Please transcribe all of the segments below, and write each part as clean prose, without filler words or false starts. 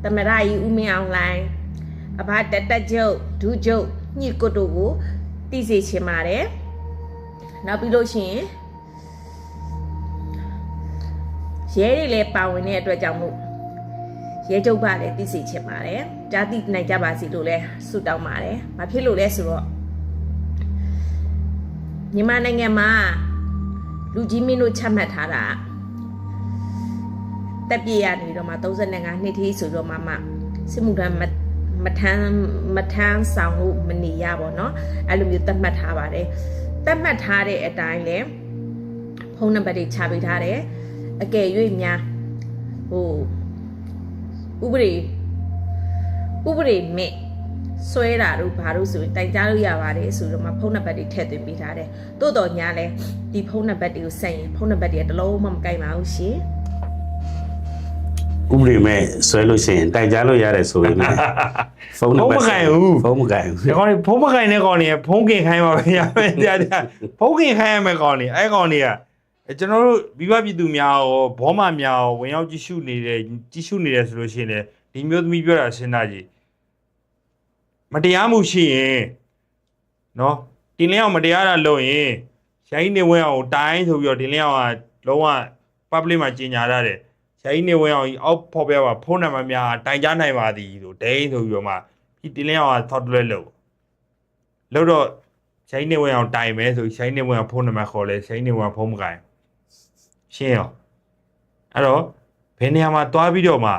တမရကြီးဦးမင်းအောင်လိုင်းအဘတက်ကျုပ်ဒူးကျုပ်ညစ်ကိုတို့ကိုသိစေချင်ပါတယ်နောက်ပြီးလို့ရှိရင်ရဲတွေလည်းပါဝင်တဲ့အတွက်ကြောင့်မို့ရဲကျုပ်ကလည်းသိစေချင်ပါတယ်ကြားသိနိုင်ကြပါစေလို့လည်းဆုတောင်းပါတယ်ဘာဖြစ်လို့လဲဆိုတော့မြန်မာနိုင်ငံမှာလူကြီးမင်းတို့ချမှတ်ထားတာတက်ပြည့်ရနေတော့မှ35နှစ်ထိဆိုတော့မှစစ်မှုထမ်းမထမ်းဆောင်လို့မနေရပါတော့အဲ့လိုမျိုးသတ်မှတ်ထားပါတယ်သတ်မှတ်ထားတဲ့အတိုင်းလဲဖုန်းနံပါတ်တွေချပေးထားတယ်အကယ်၍များဥပဒေမဲ့ဆွဲတာတို့ဘာလို့ဆိုရင်တိုင်ကြားလို့ရပါတယ်ဆိုတော့မှဖုန်းနံပါတ်တွေထည့်သွင်းပေးထားတယ်တိုးတော်ညာလဲဒီဖုန်းနံပါတ်တွေကိုဆက်ရင်ဖုန်းနံပါတ်တွေကတစ်လုံးမှမကိုက်ပါဘူးရှင်ဥပဒေမဲ့ဆွဲလို့ရှိရင်တိုင်ကြားလို့ရတယ်ဆိုရင်ဖုန်းနံပါတ်ဖုန်းမကိုင်ဘူးဒီကောင်တွေဖုန်းမကိုင်တဲ့ကောင်တွေဖုန်းကင်ခိုင်းပါပဲရမယ်တရားဖုန်းကင်ခိုင်းရမယ်ကောင်တွေအဲကောင်တွေကကျွန်တော်တို့မိဘပြည်သူများရောဘောမများရောဝင်ရောက်ကြည့်ရှုနေတယ်ဆိုလို့ရှိရင်ဒီမျိုးသမီးပြောတာစဉ်းစားကြည့်မတရားမှုရှိရင်နော်တင်လင်းအောင်မတရားတာလုပ်ရင်ရိုင်းနေဝင်အောင်တိုင်းဆိုပြီးတော့တင်လင်းအောင်ကလုံးဝ public မှာကြီးညာရတယ်ရိုင်းနေဝင်အောင်အောက်ဖော်ပြပါဖုန်းနံပါတ်များတိုင်ကြားနိုင်ပါသည်ဆိုဒိန်းဆိုပြီးတော့မှဒီတင်လင်းအောင်ကထောက်တွဲလို့တော့ရိုင်းနေဝင်အောင်တိုင်မယ်ဆိုရိုင်းနေဝင်အောင်ဖုန်းနံပါတ်ခေါ်လဲရိုင်းနေဝင်အောင်ဖုန်းမကိုင်ရှင်းရောအဲ့တော့ဘယ်နေရာမှာတွားပြီးတော့မှ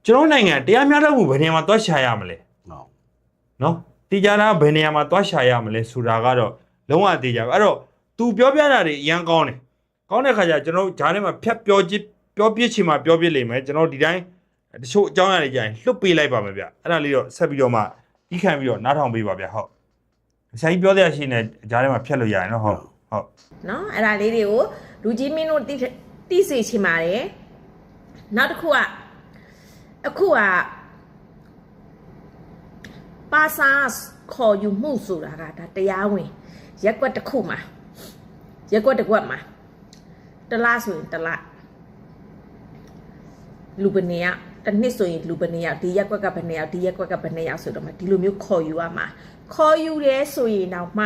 ကျွန်တော်နိုင်ငံတရားမျှတမှုဘယ်နေရာမှာတွားရှာရမလဲနော်တေချာတာဘယ်နေရာမှာတွားရှာရမလဲဆိုတာကတော့လုံးဝတေချာအဲ့တော့ तू ပြောပြတာတွေအရန်ကောင်းတဲ့ခါကျကျွန်တော်ဂျားထဲမှာဖြတ်ပြောပြချင်မှပြောပြလိမ့်မယ်ကျွန်တော်ဒီတိုင်းတချို့အကြောင်းအရာတွေကြရင်လွတ်ပေးလိုက်ပါမယ်ဗျအဲ့ဒါလေးတော့ဆက်ပြီးတော့မှတီးခံပြီးတော့နားထောင်ပေးပါဗျဟုတ်ဆရာကြီးပြောတဲ့အရှိနဲ့ဂျားထဲမှာဖြတ်လို့ရရင်နော်ဟုတ်နော်အဲ့ဒါလေးတွေကိုလူကြီးမင်းတို့သိစေချင်ပါတယ်နောက်တစ်ခုကအခုကပါစာခေါ်ယူမှုဆိုတာကဒါတရားဝင်ရက်ကွက်တစ်ခုမှာရက်ကွက်တစ်ကွက်မှာတလားဆိုရင်တလားလူပနေရတစ်နှစ်ဆိုရင်လူပနေရဒီရက်ကွက်ကဘယ်နှစ်ယောက်ဒီရက်ကွက်ကဘယ်နှစ်ယောက်ဆိုတော့မှဒီလိုမျိုးခေါ်ယူရမှာခေါ်ယူရဲဆိုရင်တော့မှ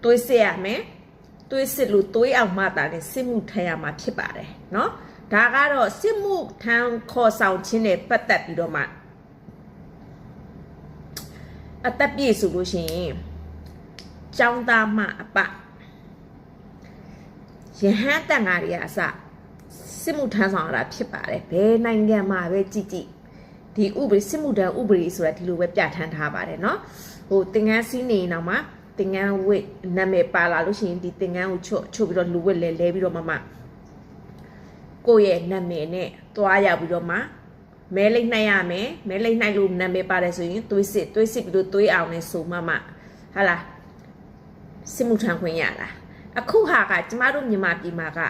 တွေးစစ်ရမယ်တွေးစစ်လို့တွေးအောင်မှတာနဲ့စစ်မှုထမ်းရမှာဖြစ်ပါတယ်เนาะဒါကတော့စစ်မှုထမ်းခေါ်ဆောင်ခြင်းနဲ့ပတ်သက်ပြီးတော့မှအသက်ပြည့်ဆိုလို့ရှိရင်ကျောင်းသားမအပယဟန်တန်ဃာတွေကအစစစ်မှုထမ်းဆောင်ရတာဖြစ်ပါတယ်ဘယ်နိုင်ငံမှာပဲကြည့်ဒီဥပဒေစစ်မှုထမ်းဥပဒေဆိုတာဒီလိုပဲပြဋ္ဌာန်းထားပါတယ်เนาะသင်္ကန်းစီးနေတော့မှသင်္ကန်းဝတ်နာမည်ပါလာလို့ရှိရင်ဒီသင်္ကန်းကိုချုပ်ပြီးတော့လူဝတ်လဲပြီးတော့မှကိုယ့်ရဲ့နာမည်နဲ့သွားရောက်ပြီးတော့မှမဲလိမ့်နှိုက်ရမယ်မဲလိမ့်နှိုက်လို့နာမည်ပါတယ်ဆိုရင်သွေးစစ်ပြီးတော့သွေးအောင်နဲ့ဆိုမှဟာလားစစ်မှုထမ်းခွင့်ရတာအခုဟာကကျမတို့မြန်မာပြည်မှာက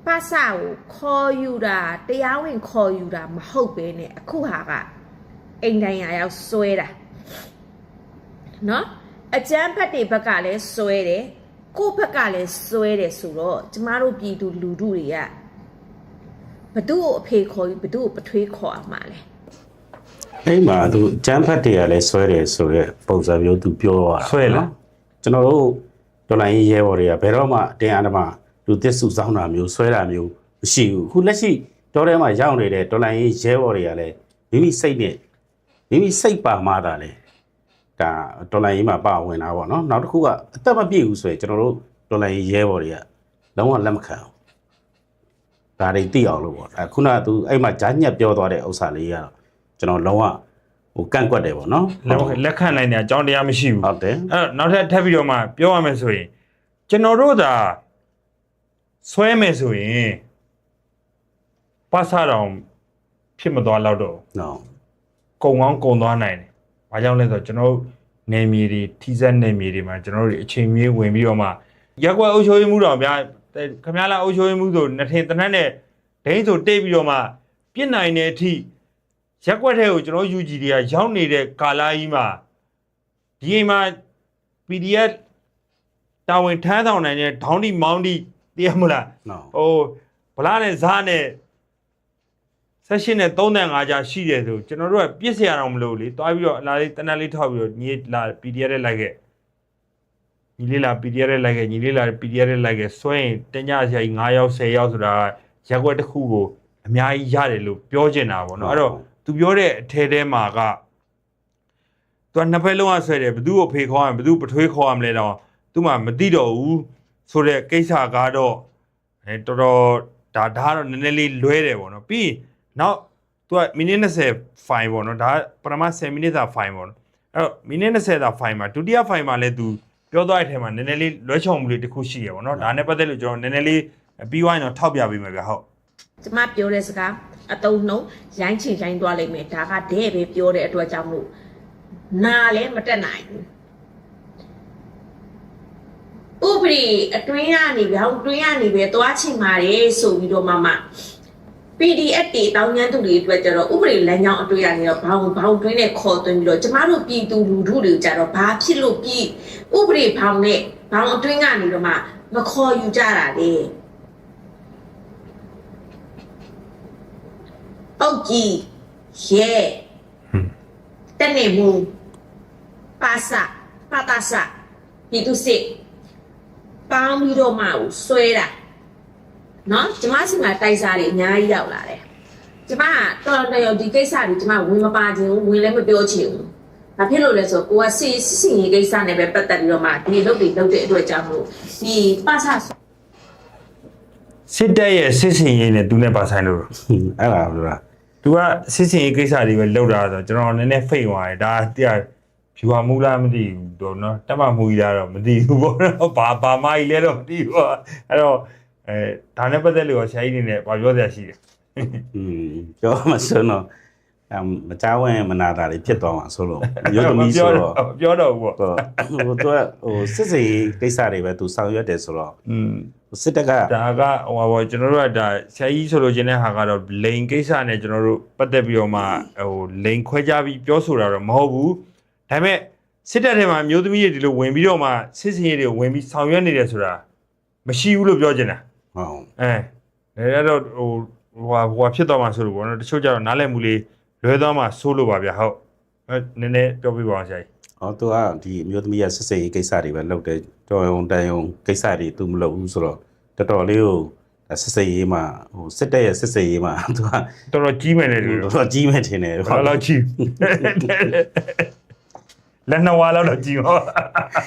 ပါစာကိုခေါ်ယူတာတရားဝင်ခေါ်ယူတာမဟုတ်ပဲနဲ့အခုဟာကအိမ်တိုင်းရောက်ဆွဲတာနော်အကျန်းဖက်တွေဘက်ကလည်းဆွဲတယ်ကိုယ့်ဘက်ကလည်းဆွဲတယ်ဆိုတော့ကျမတို့ပြည်သူလူထုတွေကဘသူ့ကိုအဖေခေါ်ယူဘသူ့ကိုပထွေးခေါ်အောင်ပါလဲအဲ့မှာသူကျန်းဖတ်တွေကလည်းဆွဲတယ်ဆိုတော့ပုံစံမျိုးသူပြောရတာဆွဲလားကျွန်တော်တို့ဒေါ်လာရေးရဲဘော်တွေကဘယ်တော့မှတင်အားဓမ္မလူသစ်စုဆောင်းတာမျိုးဆွဲတာမျိုးမရှိဘူးခုလက်ရှိတော်ထဲမှာရောက်နေတဲ့ဒေါ်လာရေးရဲဘော်တွေကလည်းမိမိစိတ်ပါမှတာလေဒါဒေါ်လာရေးမှာပါဝင်တာပေါ့နော်နောက်တစ်ခုကအသက်မပြည့်ဘူးဆိုရင်ကျွန်တော်တို့ဒေါ်လာရေးရဲဘော်တွေကလုံးဝလက်မခံဘူးဒါတွေသိအောင်လို့ပေါ့ဒါခုနကသူအဲ့မှာဂျာညက်ပြောသွားတဲ့ဥစ္စာလေးကတော့ကျွန်တော်လုံးဝကန့်ကွက်တယ်ပေါ့နော်လက်ခံနိုင်တဲ့အကြောင်းတရားမရှိဘူးဟုတ်တယ်အဲ့တော့နောက်ထပ်ပြီးတော့မှပြောရမယ်ဆိုရင်ကျွန်တော်တို့သာဆွဲမယ်ဆိုရင်ပါစာတော်ဖြစ်မသွားတော့တော့ကုံကောင်းကုံသွားနိုင်တယ်ဘာကြောင့်လဲဆိုတော့ကျွန်တော်တို့နယ်မြေတွေထိစပ်နယ်မြေတွေမှာကျွန်တော်တို့အချိန်မြေးဝင်ပြီးတော့မှရက်ကွက်အုပ်ချုပ်ရေးမှုတော်ဗျာခမရလာအုပ်ချုပ်ရေးမှုဆိုနှစ်ထင်တနက်နဲ့ဒိန်းဆိုတိတ်ပြီးတော့မှပြစ်နိုင်တဲ့အထိရက်ကွက်ထဲကိုကျွန်တော် UG တွေကရောက်နေတဲ့ကာလကြီးမှာဒီအိမ်မှာ PDF တာဝန်ထမ်းဆောင်နိုင်တဲ့ဒေါင်းဒီမောင်းဒီသိရမလားဟိုဗလားနဲ့ဇားနဲ့ 16နဲ့35ကြာရှိတယ်ဆိုကျွန်တော်တို့ကပြစ်စရာတော့မလိုဘူးလေတွားပြီးတော့လာလေးတနက်လေးထောက်ပြီးတော့ညီလာ PDF နဲ့လိုက်ခဲ့ညီလေးလာ PDF နဲ့လိုက်ခဲ့ညီလေးလာ PDF နဲ့လိုက်ခဲ့စွဲရင်တင်ကြဆရာကြီး9ယောက်10ယောက်ဆိုတာရက်ွက်တစ်ခုကိုအများကြီးရတယ်လို့ပြောချင်တာပေါ့နော်အဲ့တော့သူပြောတဲ့အထဲထဲမှာကသူကနှစ်ဖက်လုံးကဆွဲတယ်ဘသူ့ကိုဖေခေါ်ရမလဲဘသူ့ပထွေးခေါ်ရမလဲတော့သူမှမသိတော့ဘူးဆိုတဲ့ကိစ္စကတော့တော်တော်ဒါတော့နည်းနည်းလေးလွဲတယ်ပေါ့နော်ပြီးနောက်သူကမိနစ်20 fine ပေါ့နော်ဒါပထမ10မိနစ်သာ fine ပေါ့နော်အဲ့တော့မိနစ်20သာ fine မှာဒုတိယ fine မှာလည်းသူပြောသွားတဲ့အထဲမှာနည်းနည်းလေးလွဲချော်မှုလေးတစ်ခုရှိရပေါ့နော်ဒါနဲ့ပတ်သက်လို့ကျွန်တော်နည်းနည်းလေးပြီးသွားရင်တော့ထောက်ပြပေးမယ်ဗျဟုတ် ကျမပြောတဲ့စကားအတုံးနှုံရိုင်းချင်ရိုင်းသွားလိမ့်မယ်ဒါကတဲ့ပဲပြောတဲ့အတွက်ကြောင့်မို့နာလည်းမတက်နိုင်ဘူးဥပဒေအတွင်းကနေဗျောင်းတွင်းကနေပဲသွားချင်ပါတယ်ဆိုပြီးတော့မှ PDF တွေတောင်းညမ်းသူတွေအတွက်ကျတော့ဥပဒေလမ်းကြောင်းအတွေ့အကြုံတော့ဘောင်တွင်းနဲ့ခေါ်သွင်းပြီးတော့ကျမတို့ပြည်သူလူထုတွေကြတော့ဘာဖြစ်လို့ပြည်ဥပဒေဘောင်နဲ့ဘောင်အတွင်းကနေတော့မှမခေါ်ယူကြတာလေပုတ်ကြီးရဲတနေမူပါစာပါတာစာဒီသူစစ်ပေါင်းပြီးတော့မှဆွဲတာနော်ကျမစီမှာတိုက်စားတွေအများကြီးရောက်လာတယ်ကျမတော်တော်ဒီကိစ္စတွေကျမဝင်မပါခြင်းဝင်လည်းမပြောချင်ဘူးဘာဖြစ်လို့လဲဆိုတော့ကိုကစစ်ရေးကိစ္စနဲ့ပဲပတ်သက်ပြီးတော့မှဒီလုပ်တွေလုပ်တဲ့အတွက်ကြောင့်မို့ဒီပါစာစစ်တပ်ရဲ့စစ်စင်ရေးနဲ့သူနဲ့ပါဆိုင်လို့ အဲ့ဒါလို့လား သူကစစ်စင်ရေးကိစ္စတွေပဲလုပ်တာဆိုတော့ကျွန်တော်နည်းနည်းဖိတ်သွားတယ်ဒါတရားဖြူဟာမူလားမသိဘူးတော့နော်တက်မှမူကြီးလားတော့မသိဘူးပေါ့နော်ဘာမကြီးလဲတော့မသိဘူးအဲ့တော့ဒါနဲ့ပတ်သက်လို့ဆရာကြီးနေနဲ့ပြောစရာရှိတယ်ပြောမှဆိုတော့မကြောက်ဝင်မနာတာတွေဖြစ်သွားမှာဆိုလို့ရုပ်သမီးဆိုတော့ပြောတော့ဘူးပေါ့ဟိုသူကဟိုစစ်စေးကိစ္စတွေပဲသူဆောင်ရွက်တယ်ဆိုတော့စစ်တပ်ကဒါကဟိုပါကျွန်တော်တို့ကဒါဆရာကြီးဆိုလို့ခြင်းတဲ့ဟာကတော့လိန်ကိစ္စနဲ့ကျွန်တော်တို့ပတ်သက်ပြီးတော့မှဟိုလိန်ခွဲခြားပြီးပြောဆိုတာတော့မဟုတ်ဘူးဒါပေမဲ့စစ်တပ်ထဲမှာမျိုးသမီးတွေဒီလိုဝင်ပြီးတော့မှစစ်စင်ရေးတွေဝင်ပြီးဆောင်ရွက်နေတယ်ဆိုတာမရှိဘူးလို့ပြောချင်တာဟုတ်အဲ့တော့ဟိုဖြစ်သွားမှာဆိုလို့ပေါ့နော်တချို့ကျတော့နားလည်မှုလေးလွဲသွားမှာစိုးလို့ပါဗျာဟုတ်နည်းနည်းပြောပြပါအောင်ဆရာကြီးသူကဒီအမျိုးသမီးရဲ့စစ်စေးကိစ္စတွေပဲလုပ်တယ်တော်ရုံတန်ရုံကိစ္စတွေသူမလုပ်ဘူးဆိုတော့တော်တော်လေးကိုစစ်စေးရေးမှာဟိုစစ်တပ်ရဲ့စစ်စေးရေးမှာသူကတော်တော်ကြီးမယ်လေတော်တော်ကြီးမယ်ထင်တယ်ဘာလို့ကြီးလက်နှစ်ဝါလောက်တော့ကြီးပါ